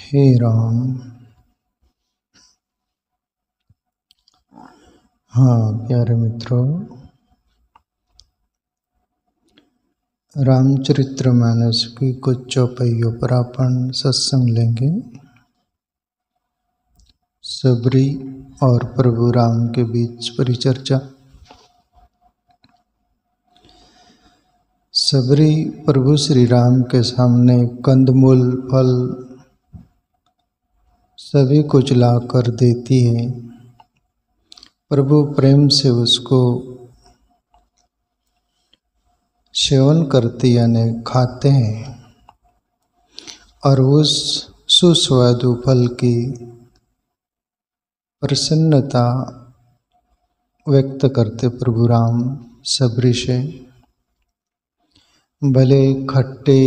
हे राम। हाँ प्यारे मित्रों, रामचरितमानस की कुछ चौपाइयों पर अपन सत्संग लेंगे। सबरी और प्रभु राम के बीच परिचर्चा। सबरी प्रभु श्री राम के सामने कंदमूल फल सभी कुछ लाकर देती है। प्रभु प्रेम से उसको सेवन करते यानी खाते हैं और उस सुस्वादु फल की प्रसन्नता व्यक्त करते प्रभु राम सबरी से। भले खट्टे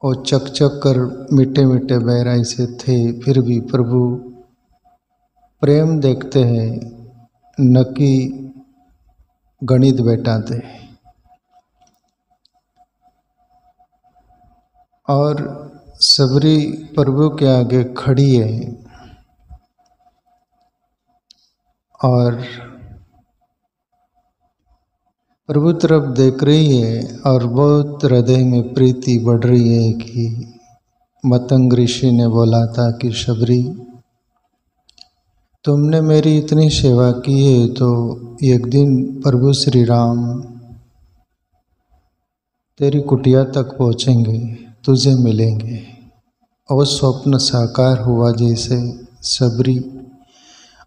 और चकचक कर मीठे मीठे बहराई से थे, फिर भी प्रभु प्रेम देखते हैं, न कि गणित बैठाते। और सबरी प्रभु के आगे खड़ी है और प्रभु तरफ देख रही है और बहुत हृदय में प्रीति बढ़ रही है कि मतंग ऋषि ने बोला था कि सबरी, तुमने मेरी इतनी सेवा की है तो एक दिन प्रभु श्री राम तेरी कुटिया तक पहुँचेंगे, तुझे मिलेंगे। और स्वप्न साकार हुआ जैसे सबरी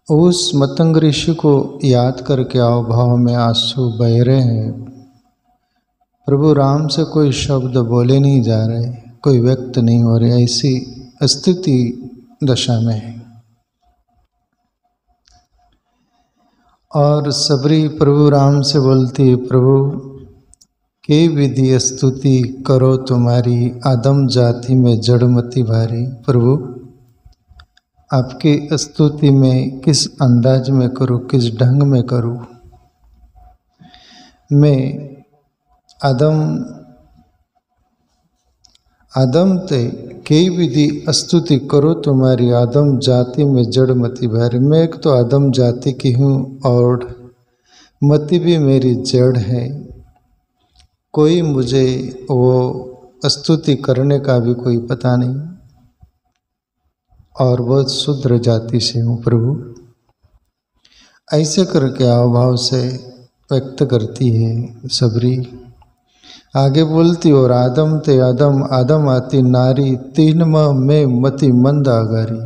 उस मतंग ऋषि को याद करके आओ भाव में आंसू बह रहे हैं। प्रभु राम से कोई शब्द बोले नहीं जा रहे, कोई व्यक्त नहीं हो रहे, ऐसी स्थिति दशा में है। और सबरी प्रभु राम से बोलती है, प्रभु के विधि स्तुति करो तुम्हारी, आदम जाति में जड़मती भारी। प्रभु आपकी स्तुति में किस अंदाज में करूं, किस ढंग में करूं। मैं आदम ते कई विधि स्तुति करो तुम्हारी, आदम जाति में जड़मती भारी। मैं एक तो आदम जाति की हूँ और मति भी मेरी जड़ है। कोई मुझे वो स्तुति करने का भी कोई पता नहीं और बहुत शुद्र जाति से हूँ प्रभु। ऐसे करके अभाव से व्यक्त करती है सबरी। आगे बोलती, और आदम ते आदम, आदम आती नारी, तीन में मति मंद आगारी।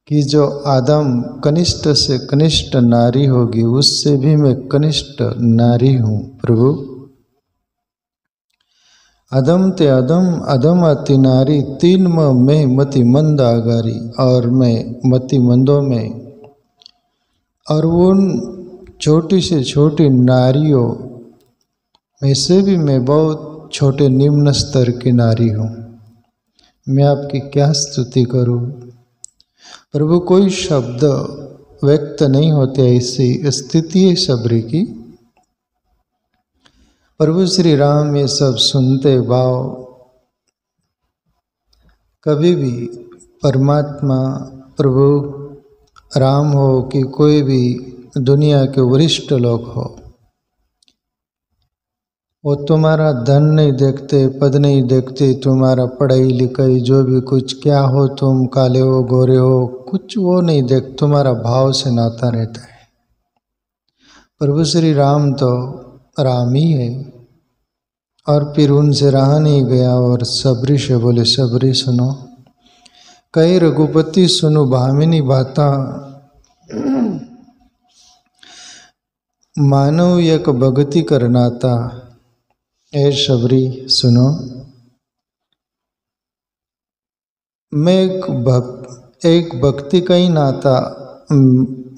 कि जो आदम कनिष्ठ से कनिष्ठ नारी होगी, उससे भी मैं कनिष्ठ नारी हूँ प्रभु। अदम ते अदम, अदम आती नारी, तीन में मति मंद आगारी। और मैं मति मंदों में और उन छोटी से छोटी नारियों में से भी मैं बहुत छोटे निम्न स्तर की नारी हूँ। मैं आपकी क्या स्तुति करूँ प्रभु। कोई शब्द व्यक्त नहीं होते, ऐसी स्थिति है सबरी की। प्रभु श्री राम ये सब सुनते भाव कभी भी परमात्मा प्रभु राम हो कि कोई भी दुनिया के वरिष्ठ लोग हो, वो तुम्हारा धन नहीं देखते, पद नहीं देखते, तुम्हारा पढ़ाई लिखाई जो भी कुछ क्या हो, तुम काले हो गोरे हो, कुछ वो नहीं देख, तुम्हारा भाव से नाता रहता है। प्रभु श्री राम तो राम ही है। और फिर उनसे रहा नहीं गया और सबरी से बोले, सबरी सुनो, कई रघुपति सुनो भामिनी बाता, मानव एक भक्ति करनाता। ए सबरी सुनो, मैं एक भक्ति का ही नाता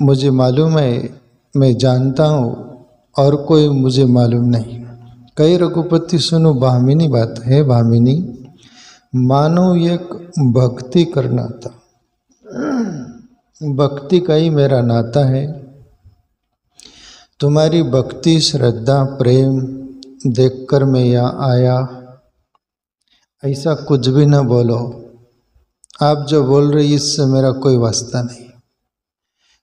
मुझे मालूम है, मैं जानता हूँ और कोई मुझे मालूम नहीं। कई रघुपति सुनो भामिनी बात है, भामिनी मानो एक भक्ति करना था, भक्ति का ही मेरा नाता है। तुम्हारी भक्ति श्रद्धा प्रेम देखकर मैं यहाँ आया। ऐसा कुछ भी न बोलो, आप जो बोल रही इससे मेरा कोई वास्ता नहीं।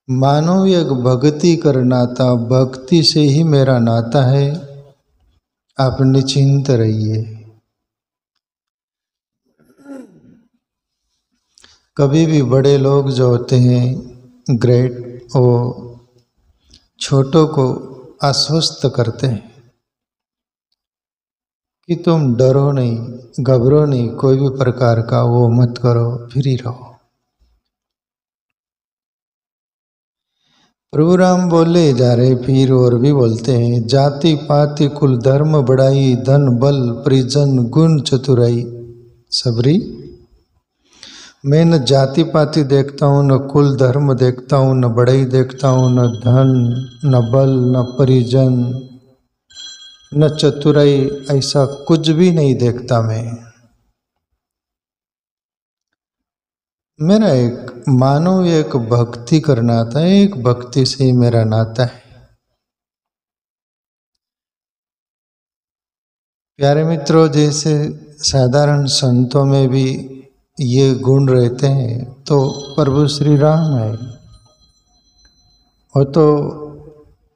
मानो एक भक्ति कर नाता, भक्ति से ही मेरा नाता है, आप निश्चिंत रहिए। कभी भी बड़े लोग जो होते हैं ग्रेट, वो छोटों को आश्वस्त करते हैं कि तुम डरो नहीं, घबरो नहीं, कोई भी प्रकार का वो मत करो, फ्री रहो। प्रभु राम बोले जा रहे, फिर और भी बोलते हैं, जाति पाति कुल धर्म बढ़ाई, धन बल परिजन गुण चतुराई। सबरी, मैं न जाति पाति देखता हूँ, न कुल धर्म देखता हूँ, न बढ़ाई देखता हूँ, न धन न बल न परिजन न चतुराई, ऐसा कुछ भी नहीं देखता मैं। मेरा एक मानव एक भक्ति करना था, एक भक्ति से ही मेरा नाता है। प्यारे मित्रों, जैसे साधारण संतों में भी ये गुण रहते हैं तो प्रभु श्री राम है, वो तो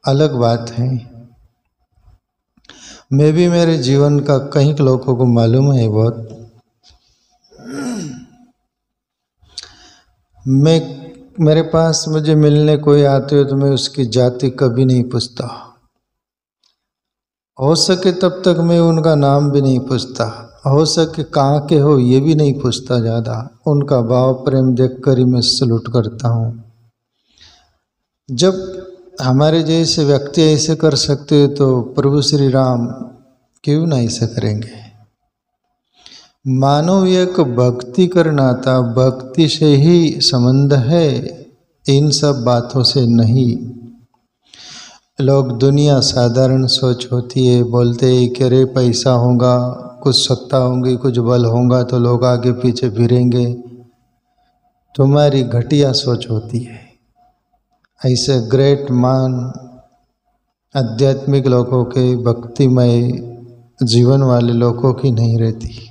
अलग बात है। मैं भी मेरे जीवन का कई लोगों को मालूम है बहुत। मेरे पास मुझे मिलने कोई आते हो तो मैं उसकी जाति कभी नहीं पूछता, हो सके तब तक मैं उनका नाम भी नहीं पूछता, हो सके कहाँ के हो ये भी नहीं पूछता ज़्यादा। उनका भाव प्रेम देखकर ही मैं सलूट करता हूँ। जब हमारे जैसे व्यक्ति ऐसे कर सकते हैं तो प्रभु श्री राम क्यों नहीं ऐसे करेंगे। मानव एक भक्ति करना था, भक्ति से ही संबंध है, इन सब बातों से नहीं। लोग दुनिया साधारण सोच होती है, बोलते हैं कि अरे पैसा होगा, कुछ सत्ता होंगी, कुछ बल होगा तो लोग आगे पीछे फिरेंगे। तुम्हारी घटिया सोच होती है। ऐसे ग्रेट मान आध्यात्मिक लोगों के, भक्तिमय जीवन वाले लोगों की नहीं रहती।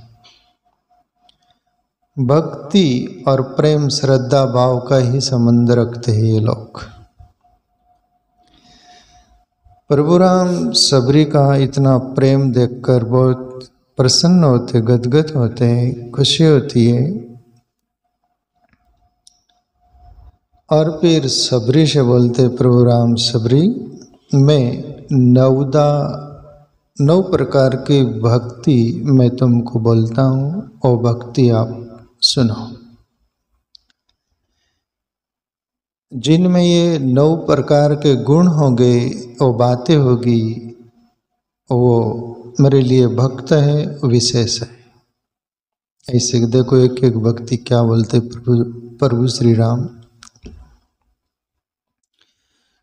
भक्ति और प्रेम श्रद्धा भाव का ही संबंध रखते हैं ये लोग। प्रभु राम सबरी का इतना प्रेम देखकर बहुत प्रसन्न होते, गदगद होते हैं, खुशी होती है। और फिर सबरी से बोलते प्रभु राम, सबरी मैं 9 प्रकार की भक्ति मैं तुमको बोलता हूँ, वो भक्ति आप सुनो। जिनमें ये 9 प्रकार के गुण होंगे, वो बातें होगी, वो मेरे लिए भक्त है, विशेष है। ऐसे देखो एक एक भक्ति क्या बोलते प्रभु श्री राम।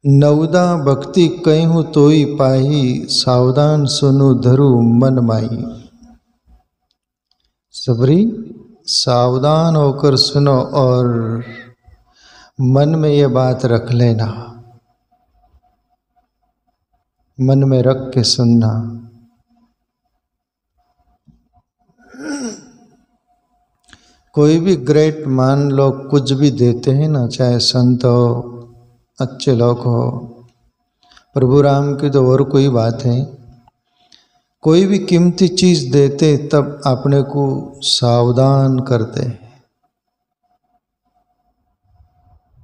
9 भक्ति कहूँ तोई पाही, सावधान सुनु धरु मन माई। सबरी सावधान होकर सुनो और मन में ये बात रख लेना, मन में रख के सुनना। कोई भी ग्रेट मान लो कुछ भी देते हैं ना, चाहे संत हो, अच्छे लोग हो, प्रभु राम की तो और कोई बात है। कोई भी कीमती चीज देते तब अपने को सावधान करते,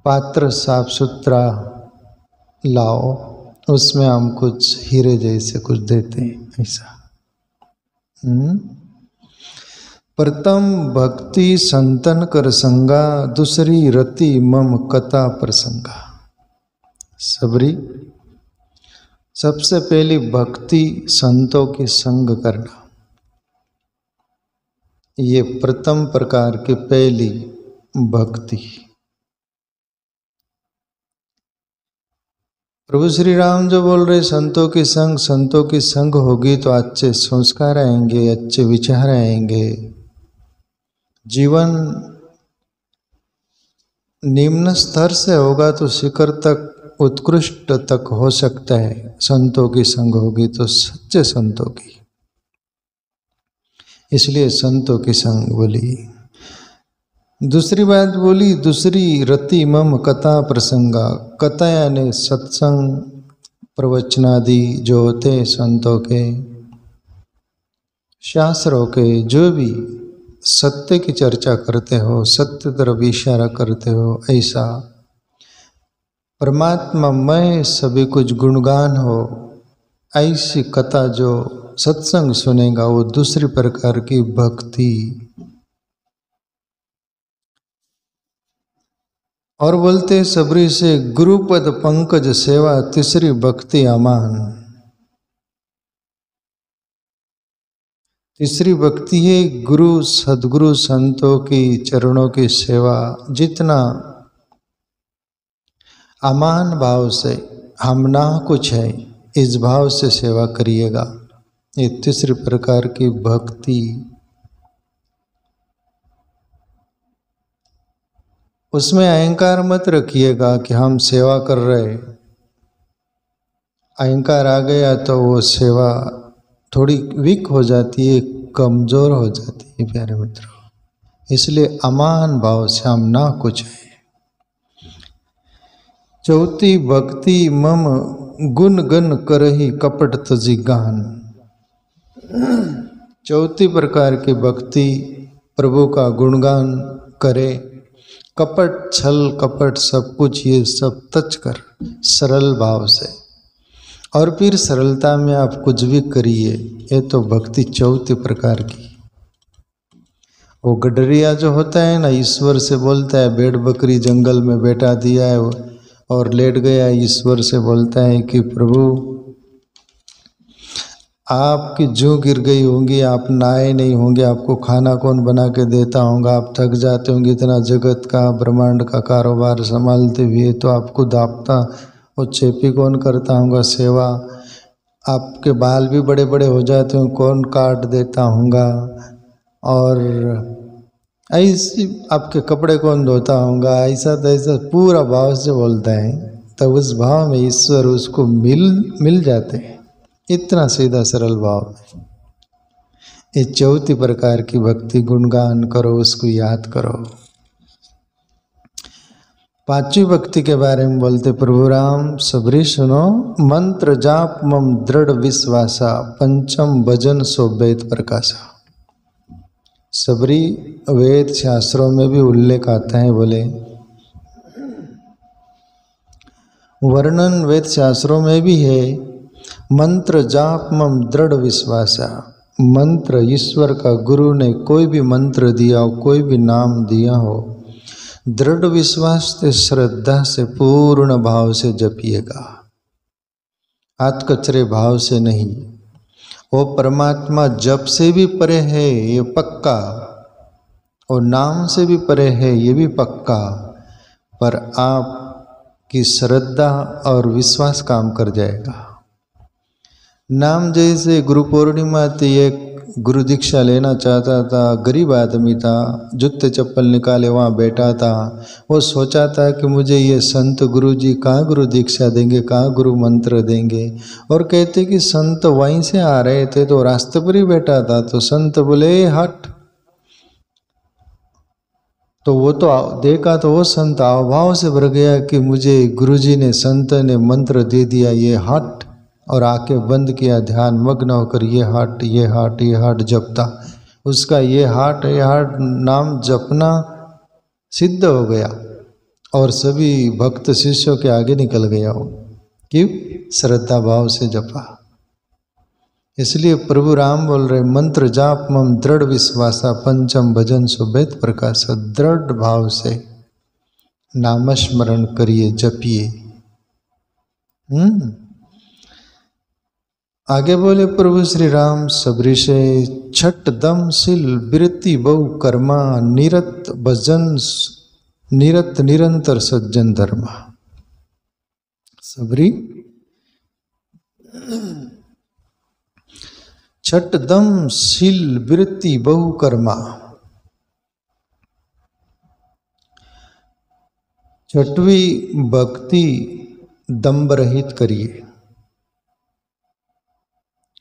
पात्र साफ सुथरा लाओ, उसमें हम कुछ हीरे जैसे कुछ देते हैं ऐसा। प्रथम भक्ति संतन कर संगा, दूसरी रति मम कथा प्रसंगा। सबरी सबसे पहली भक्ति संतों की संग करना, ये प्रथम प्रकार की पहली भक्ति। प्रभु श्री राम जो बोल रहे संतों की संग होगी तो अच्छे संस्कार आएंगे, अच्छे विचार आएंगे, जीवन निम्न स्तर से होगा तो शिखर तक, उत्कृष्ट तक हो सकता है। संतों की संग होगी तो सच्चे संतों की। इसलिए संतों की संग बोली। दूसरी बात बोली, दूसरी रति मम कथा प्रसंगा। कथा यानी सत्संग प्रवचनादि जो होते हैं संतों के, शास्त्रों के, जो भी सत्य की चर्चा करते हो, सत्य तरफ इशारा करते हो, ऐसा परमात्मा मैं सभी कुछ गुणगान हो, ऐसी कथा जो सत्संग सुनेगा वो दूसरी प्रकार की भक्ति। और बोलते सबरी से गुरुपद पंकज सेवा, तीसरी भक्ति अमान। तीसरी भक्ति है गुरु सदगुरु संतों की चरणों की सेवा। जितना अमान भाव से, हम ना कुछ है इस भाव से सेवा करिएगा, ये तीसरी प्रकार की भक्ति। उसमें अहंकार मत रखिएगा कि हम सेवा कर रहे। अहंकार आ गया तो वो सेवा थोड़ी वीक हो जाती है, कमजोर हो जाती है प्यारे मित्रों। इसलिए अमान भाव से हम ना कुछ है। चौथी भक्ति मम गुण गण करही कपट तजी गान। चौथी प्रकार की भक्ति प्रभु का गुणगान करे, कपट छल कपट सब कुछ ये सब तज कर, सरल भाव से। और फिर सरलता में आप कुछ भी करिए, ये तो भक्ति चौथी प्रकार की। वो गडरिया जो होता है ना, ईश्वर से बोलता है, भेड़ बकरी जंगल में बैठा दिया है और लेट गया, ईश्वर से बोलता है कि प्रभु आपकी जूं गिर गई होंगी, आप नहाए नहीं होंगे, आपको खाना कौन बना के देता होगा, आप थक जाते होंगे इतना जगत का ब्रह्मांड का कारोबार संभालते हुए, तो आपको दापता और चेपी कौन करता होगा सेवा, आपके बाल भी बड़े बड़े हो जाते होंगे, कौन काट देता होगा, और ऐसी आपके कपड़े कौन धोता होगा, ऐसा तैसा पूरा भाव से बोलता है। तब उस भाव में ईश्वर उसको मिल जाते हैं, इतना सीधा सरल भाव। ये चौथी प्रकार की भक्ति, गुणगान करो, उसको याद करो। पांचवी भक्ति के बारे में बोलते प्रभु राम सबरी सुनो, मंत्र जाप मम दृढ़ विश्वासा, पंचम भजन सो वेद प्रकाशा। सबरी वेद शास्त्रों में भी उल्लेख आता है, बोले वर्णन वेद शास्त्रों में भी है, मंत्र जाप मम दृढ़ विश्वासा। मंत्र ईश्वर का गुरु ने कोई भी मंत्र दिया हो, कोई भी नाम दिया हो, दृढ़ विश्वास से श्रद्धा से पूर्ण भाव से जपिएगा, हाथ कचरे भाव से नहीं। वो परमात्मा जप से भी परे है ये पक्का, और नाम से भी परे है ये भी पक्का, पर आपकी श्रद्धा और विश्वास काम कर जाएगा। नाम जैसे गुरु पूर्णिमा थी, एक गुरु दीक्षा लेना चाहता था, गरीब आदमी था, जूते चप्पल निकाले वहाँ बैठा था। वो सोचा था कि मुझे ये संत गुरु जी कहाँ गुरु दीक्षा देंगे, कहाँ गुरु मंत्र देंगे, और कहते कि संत वहीं से आ रहे थे, तो रास्ते पर ही बैठा था, तो संत बोले हट, तो वो तो देखा तो वो संत अभाव से भर गया कि मुझे गुरु जी ने, संत ने मंत्र दे दिया, ये हट, और आके बंद किया, ध्यान मग्न होकर ये हाट ये हाट ये हाट जपता। उसका ये हाट नाम जपना सिद्ध हो गया, और सभी भक्त शिष्यों के आगे निकल गया हो, क्यों? श्रद्धा भाव से जपा। इसलिए प्रभु राम बोल रहे मंत्र जाप मम दृढ़ विश्वासा, पंचम भजन सुवेद प्रकाश। दृढ़ भाव से नामस्मरण करिए, जपिए। आगे बोले प्रभु श्री राम सबरी से, छठ दम सिल वृत्ति बहु कर्मा, निरत भजन निरत निरंतर सज्जन धर्मा। सबरी छठ दम सिल वृत्ति बहु कर्मा। छठवीं भक्ति दम्भ रहित करिए।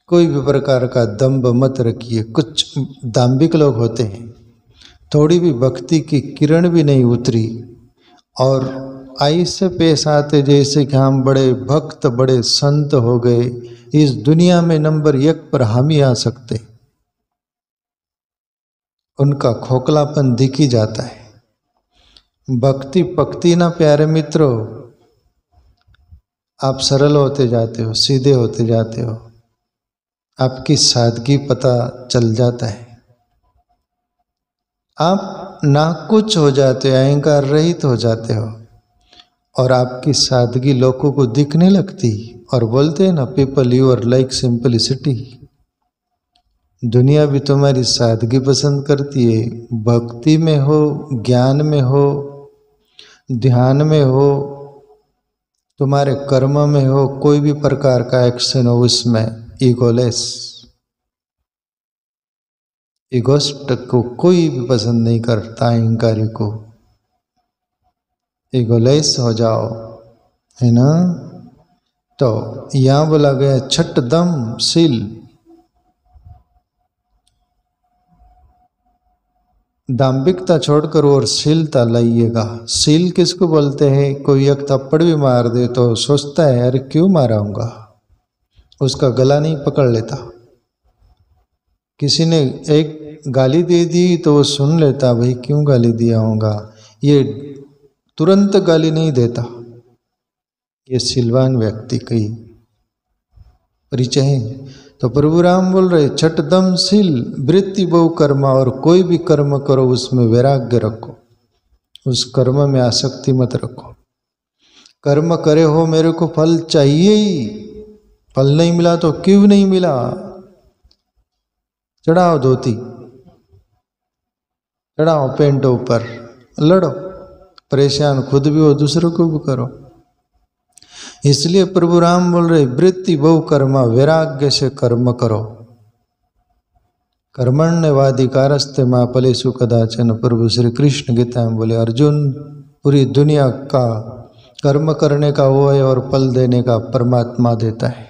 कोई भी प्रकार का दंभ मत रखिए। कुछ दाम्भिक लोग होते हैं, थोड़ी भी भक्ति की किरण भी नहीं उतरी और ऐसे पेश आते जैसे कि हम बड़े भक्त बड़े संत हो गए, इस दुनिया में नंबर 1 पर हम ही आ सकते। उनका खोखलापन दिख ही जाता है। भक्ति पक्ति ना प्यारे मित्रों, आप सरल होते जाते हो, सीधे होते जाते हो, आपकी सादगी पता चल जाता है, आप नाकुच हो जाते हो, अहंकार रहित हो जाते हो और आपकी सादगी लोगों को दिखने लगती। और बोलते हैं ना, people you are like simplicity. दुनिया भी तुम्हारी सादगी पसंद करती है। भक्ति में हो, ज्ञान में हो, ध्यान में हो, तुम्हारे कर्म में हो, कोई भी प्रकार का एक्शन हो, उसमें ईगोलेस, ईगोस्ट को कोई भी पसंद नहीं करता, अहंकारी को। ईगोलेस हो जाओ, है ना। तो यहां बोला गया छठ दम शील। दाम्भिकता छोड़कर और शीलता लाइएगा। शील किसको बोलते हैं? कोई एक थप्पड़ भी मार दे तो सोचता है अरे क्यों माराऊंगा, उसका गला नहीं पकड़ लेता। किसी ने एक गाली दे दी तो वो सुन लेता, भाई क्यों गाली दिया होगा, ये तुरंत गाली नहीं देता। ये सिलवान व्यक्ति की परिचय है। तो प्रभु राम बोल रहे छठ दम शील वृत्ति बहु कर्मा, और कोई भी कर्म करो उसमें वैराग्य रखो, उस कर्म में आसक्ति मत रखो। कर्म करे हो मेरे को फल चाहिए ही, फल नहीं मिला तो क्यों नहीं मिला, चढ़ाओ धोती, चढ़ाओ पेंट ऊपर, लड़ो, परेशान खुद भी हो दूसरों को भी करो। इसलिए प्रभु राम बोल रहे वृत्ति बहु कर्मा, वैराग्य से कर्म करो। कर्मण्यवाधिकारस्ते मां फलेषु कदाचन, प्रभु श्री कृष्ण गीता में बोले अर्जुन पूरी दुनिया का कर्म करने का वो है और फल देने का परमात्मा देता है।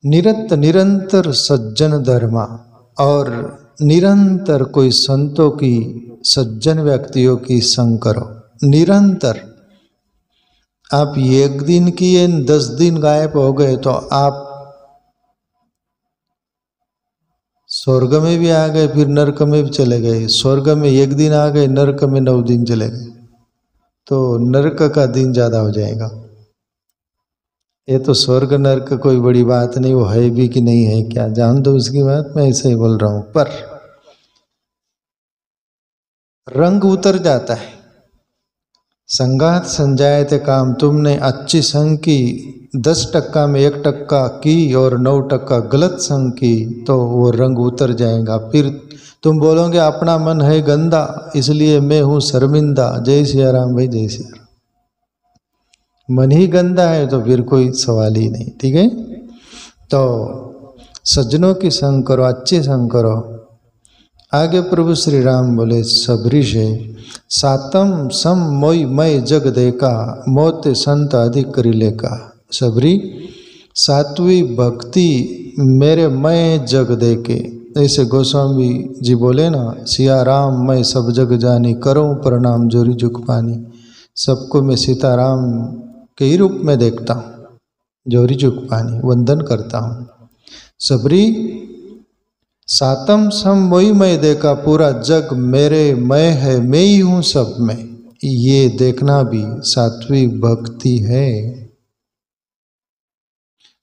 निरंतर सज्जन धर्मा, और निरंतर कोई संतों की, सज्जन व्यक्तियों की संग करो। निरंतर आप एक दिन किए 10 दिन गायब हो गए तो आप स्वर्ग में भी आ गए, फिर नरक में भी चले गए। स्वर्ग में 1 दिन आ गए, नरक में 9 दिन चले गए, तो नरक का दिन ज्यादा हो जाएगा। ये तो स्वर्ग नरक कोई बड़ी बात नहीं, वो है भी कि नहीं है क्या जान दो उसकी बात, मैं ऐसे ही बोल रहा हूं। पर रंग उतर जाता है। संगात संजायते काम, तुमने अच्छी संग की 10% में 1% की और 9% गलत संग की तो वो रंग उतर जाएगा। फिर तुम बोलोगे अपना मन है गंदा इसलिए मैं हूं शर्मिंदा। जय सिया राम भाई, जय सिया राम। मन ही गंदा है तो फिर कोई सवाल ही नहीं। ठीक है, तो सज्जनों की संग करो, अच्छे संग करो। आगे प्रभु श्री राम बोले सबरी से सातम सम मोई मय जग देखा, मोते संत अधिक करी लेका। सबरी सात्वी भक्ति मेरे मय जग देके, ऐसे गोस्वामी जी बोले ना, सिया राम मैं सब जग जानी, करूं प्रणाम जोरी जुग पानी। सबको मैं सीताराम के ही रूप में देखता हूँ, जोरी जुग पानी वंदन करता हूँ। सबरी सातम सम वही मैं देखा, पूरा जग मेरे मैं है, मैं ही हूं सब में, ये देखना भी सात्विक भक्ति है।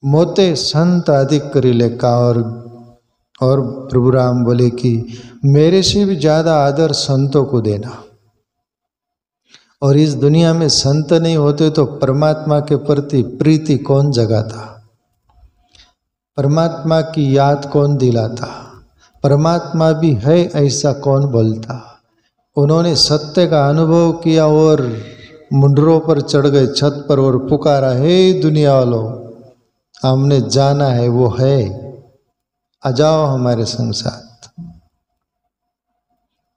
मोते संत अधिक करी लेका, और प्रभु राम बोले कि मेरे से भी ज्यादा आदर संतों को देना। और इस दुनिया में संत नहीं होते तो परमात्मा के प्रति प्रीति कौन जगाता, परमात्मा की याद कौन दिलाता, परमात्मा भी है ऐसा कौन बोलता। उन्होंने सत्य का अनुभव किया और मुंडरों पर चढ़ गए छत पर और पुकारा, हे दुनिया वालों हमने जाना है वो है, आ जाओ हमारे संग साथ।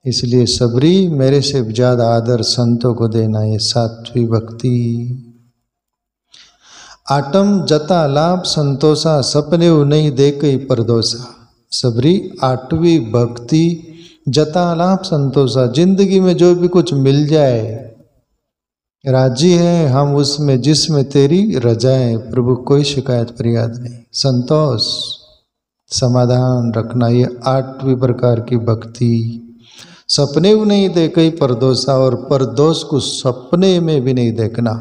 इसलिए सबरी मेरे से ज्यादा आदर संतों को देना, ये सात्विक भक्ति। आटम जता लाभ संतोषा सपने नहीं दे कई परदोसा। सबरी आठवीं भक्ति जता लाभ संतोषा, जिंदगी में जो भी कुछ मिल जाए राजी है हम उसमें जिसमें तेरी रजाएं। प्रभु कोई शिकायत फरियाद नहीं, संतोष समाधान रखना, ये आठवीं प्रकार की भक्ति। सपने भी नहीं देखे परदोसा, और परदोष को सपने में भी नहीं देखना।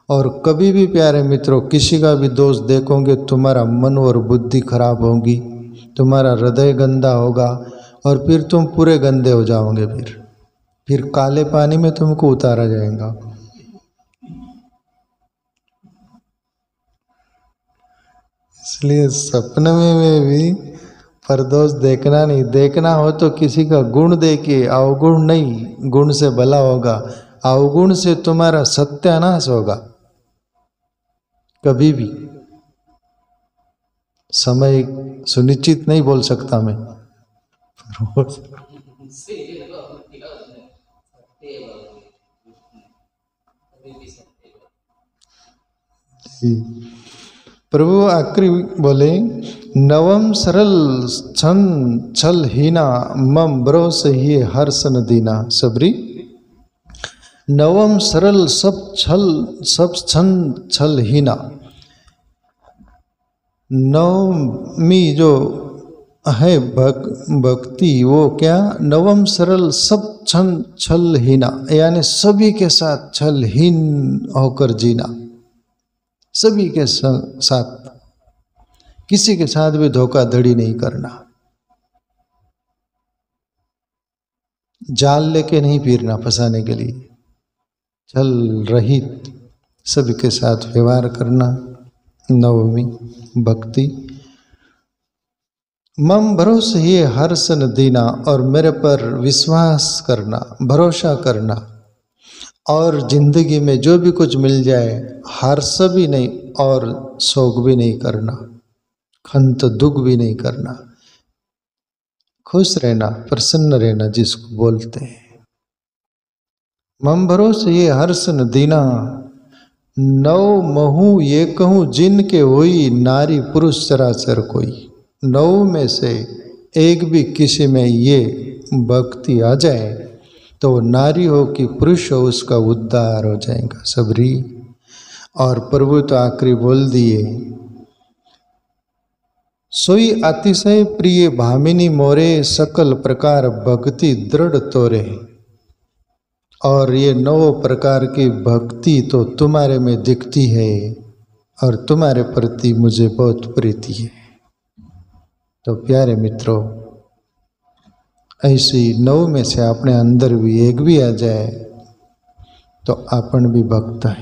और कभी भी प्यारे मित्रों किसी का भी दोष देखोगे तुम्हारा मन और बुद्धि खराब होगी, तुम्हारा हृदय गंदा होगा और फिर तुम पूरे गंदे हो जाओगे। फिर काले पानी में तुमको उतारा जाएगा। इसलिए सपने में भी परदोष देखना नहीं। देखना हो तो किसी का गुण देखिए, अवगुण नहीं। गुण से भला होगा, अवगुण से तुम्हारा सत्यानाश होगा। कभी भी समय सुनिश्चित नहीं बोल सकता मैं। प्रभु आखिरी बोले, नवम सरल छन छल हीना मम ब्रोस ही हर्षन दीना। सबरी नवम सरल सब छन छल हीना। नवमी जो है भक्ति, वो क्या, नवम सरल सब छन छल हीना, यानी सभी के साथ छलहीन होकर जीना। सभी के साथ, किसी के साथ भी धोखाधड़ी नहीं करना। जाल लेके नहीं फिरना फंसाने के लिए, छल रहित सभी के साथ व्यवहार करना। नवमी भक्ति। मम भरोसे ये हर्षन दीना, और मेरे पर विश्वास करना, भरोसा करना। और जिंदगी में जो भी कुछ मिल जाए हर्ष भी नहीं और शोक भी नहीं करना, खंत दुख भी नहीं करना। खुश रहना, प्रसन्न रहना जिसको बोलते हैं। मम भरोसे ये हर्षन दीना, नव महू ये कहूँ जिनके हुई नारी पुरुष चराचर कोई। नौ में से एक भी किसी में ये भक्ति आ जाए तो नारी हो कि पुरुष हो उसका उद्धार हो जाएगा। सबरी। और प्रभु तो आखिरी बोल दिए, सोई अतिशय प्रिय भामिनी मोरे सकल प्रकार भक्ति दृढ़ तोरे। और ये 9 प्रकार की भक्ति तो तुम्हारे में दिखती है और तुम्हारे प्रति मुझे बहुत प्रीति है। तो प्यारे मित्रों, ऐसी 9 में से अपने अंदर भी एक भी आ जाए तो अपन भी भक्त है।